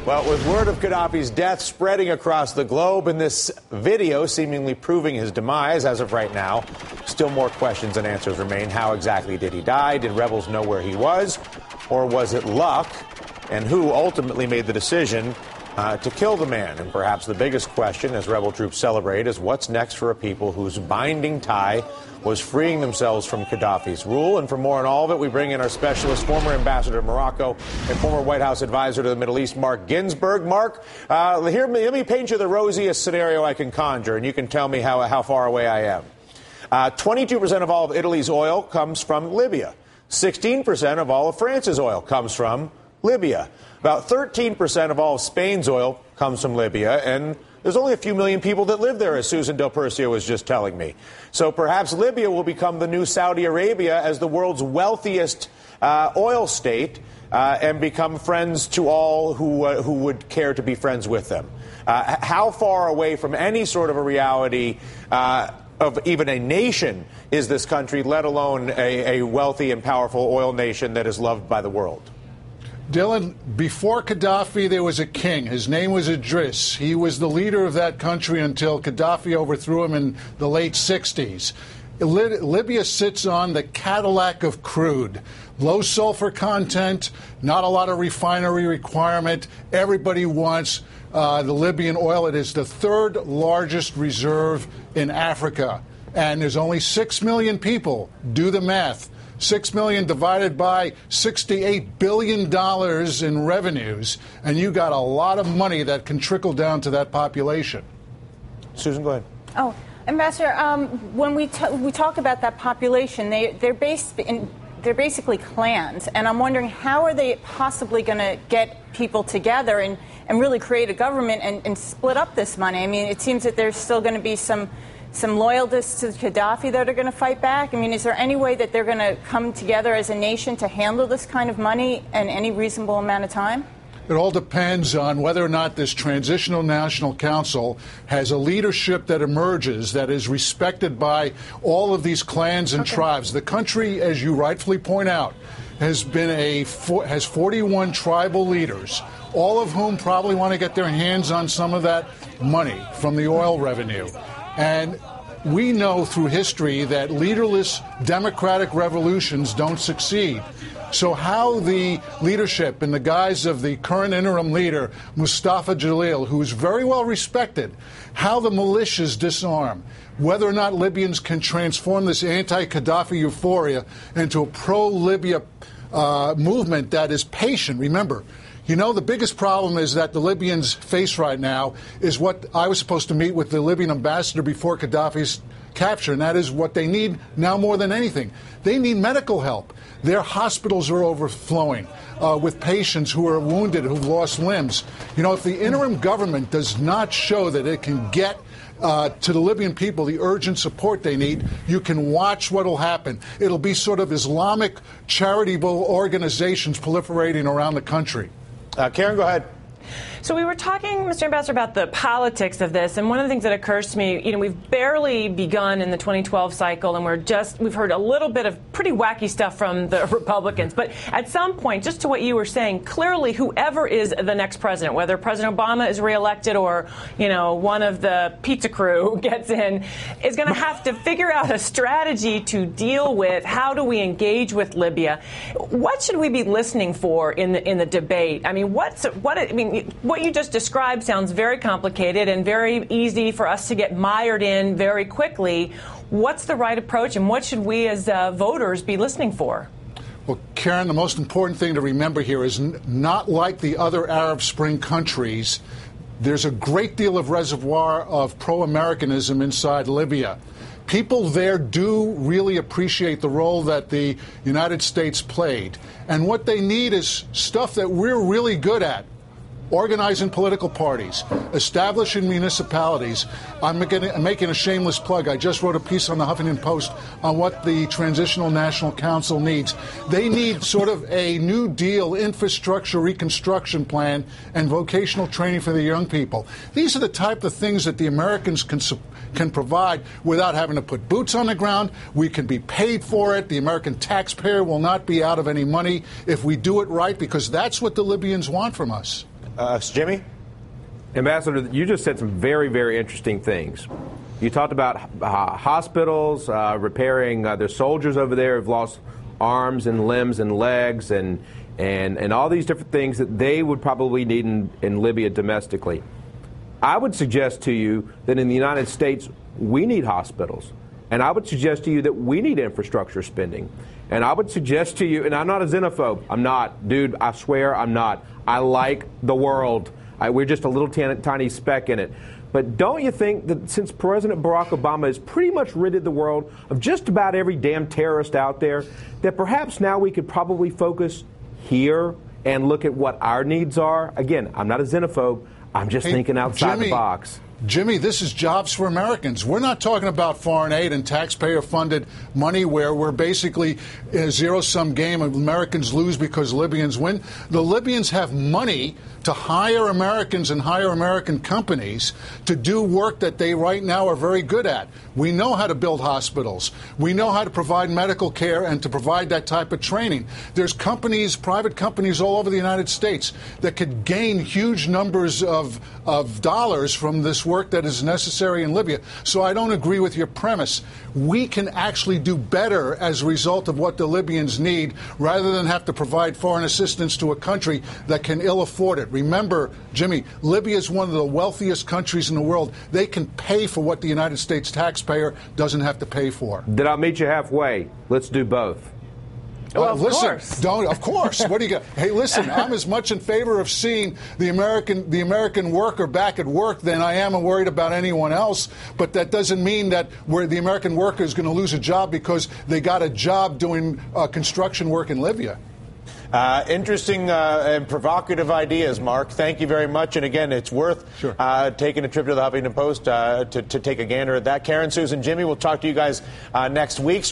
Well, with word of Gadhafi's death spreading across the globe and this video seemingly proving his demise as of right now, still more questions and answers remain. How exactly did he die? Did rebels know where he was? Or was it luck? And who ultimately made the decision to kill the man? And perhaps the biggest question as rebel troops celebrate is what's next for a people whose binding tie was freeing themselves from Gadhafi's rule. And for more on all of it, we bring in our specialist, former ambassador to Morocco and former White House advisor to the Middle East, Mark Ginsburg. Mark, let me paint you the rosiest scenario I can conjure, and you can tell me how far away I am. 22% of all of Italy's oil comes from Libya. 16% of all of France's oil comes from Libya. About 13% of all of Spain's oil comes from Libya, and there's only a few million people that live there, as Susan Del Percio was just telling me. So perhaps Libya will become the new Saudi Arabia as the world's wealthiest oil state and become friends to all who would care to be friends with them. How far away from any sort of a reality of even a nation is this country, let alone a wealthy and powerful oil nation that is loved by the world? Dylan, before Gadhafi, there was a king. His name was Idris. He was the leader of that country until Gadhafi overthrew him in the late 60s. Libya sits on the Cadillac of crude. Low sulfur content, not a lot of refinery requirement. Everybody wants the Libyan oil. It is the third largest reserve in Africa. And there's only 6 million people. Do the math. 6 million divided by $68 billion in revenues, and you got a lot of money that can trickle down to that population. Susan, go ahead. Oh, Ambassador, when we talk about that population, they're basically clans, and I'm wondering how are they possibly going to get people together and really create a government and split up this money? I mean, it seems that there's still going to be some loyalists to Gadhafi that are going to fight back? I mean, is there any way that they're going to come together as a nation to handle this kind of money in any reasonable amount of time? It all depends on whether or not this Transitional National Council has a leadership that emerges that is respected by all of these clans and tribes. The country, as you rightfully point out, has 41 tribal leaders, all of whom probably want to get their hands on some of that money from the oil revenue. And we know through history that leaderless democratic revolutions don't succeed. So how the leadership in the guise of the current interim leader, Mustafa Jalil, who is very well respected, how the militias disarm, whether or not Libyans can transform this anti-Gadhafi euphoria into a pro-Libya movement that is patient. Remember, you know, the biggest problem is that the Libyans face right now is what I was supposed to meet with the Libyan ambassador before Gadhafi's capture, and that is what they need now more than anything. They need medical help. Their hospitals are overflowing with patients who are wounded, who've lost limbs. You know, if the interim government does not show that it can get to the Libyan people the urgent support they need, you can watch what will happen. It'll be sort of Islamic charitable organizations proliferating around the country. Karen, go ahead. So we were talking, Mr. Ambassador, about the politics of this, and one of the things that occurs to me, you know, we've barely begun in the 2012 cycle, and we've heard a little bit of pretty wacky stuff from the Republicans. But at some point, just to what you were saying, clearly whoever is the next president, whether President Obama is reelected or, you know, one of the pizza crew gets in, is going to have to figure out a strategy to deal with how do we engage with Libya. What should we be listening for in the debate? I mean, what you just described sounds very complicated and very easy for us to get mired in very quickly. What's the right approach, and what should we as voters be listening for? Well, Karen, the most important thing to remember here is not like the other Arab Spring countries. There's a great deal of reservoir of pro-Americanism inside Libya. People there do really appreciate the role that the United States played. And what they need is stuff that we're really good at. Organizing political parties, establishing municipalities. I'm making a shameless plug. I just wrote a piece on the Huffington Post on what the Transitional National Council needs. They need sort of a New Deal infrastructure reconstruction plan and vocational training for the young people. These are the type of things that the Americans can provide without having to put boots on the ground. We can be paid for it. The American taxpayer will not be out of any money if we do it right, because that's what the Libyans want from us. Jimmy? Ambassador, you just said some very, very interesting things. You talked about hospitals repairing their soldiers over there who've lost arms and limbs and legs and all these different things that they would probably need in Libya domestically. I would suggest to you that in the United States, we need hospitals. And I would suggest to you that we need infrastructure spending. And I would suggest to you, and I'm not a xenophobe. I'm not. Dude, I swear I'm not. I like the world. We're just a little tiny speck in it. But don't you think that since President Barack Obama has pretty much ridded the world of just about every damn terrorist out there, that perhaps now we could probably focus here and look at what our needs are? Again, I'm not a xenophobe. I'm just thinking outside the box. Jimmy, this is jobs for Americans. We're not talking about foreign aid and taxpayer-funded money where we're basically in a zero-sum game and Americans lose because Libyans win. The Libyans have money to hire Americans and hire American companies to do work that they right now are very good at. We know how to build hospitals. We know how to provide medical care and to provide that type of training. There's companies, private companies all over the United States that could gain huge numbers of dollars from this work that is necessary in Libya. So I don't agree with your premise. We can actually do better as a result of what the Libyans need rather than have to provide foreign assistance to a country that can ill afford it. Remember, Jimmy, Libya is one of the wealthiest countries in the world. They can pay for what the United States taxpayer doesn't have to pay for. Then I'll meet you halfway. Let's do both. Well, listen, of course. What do you got? Hey, listen, I'm as much in favor of seeing the American worker back at work than I am worried about anyone else. But that doesn't mean that the American worker is going to lose a job because they got a job doing construction work in Libya. Interesting and provocative ideas, Mark. Thank you very much. And again, it's worth taking a trip to the Huffington Post to take a gander at that. Karen, Susan, Jimmy, we'll talk to you guys next week.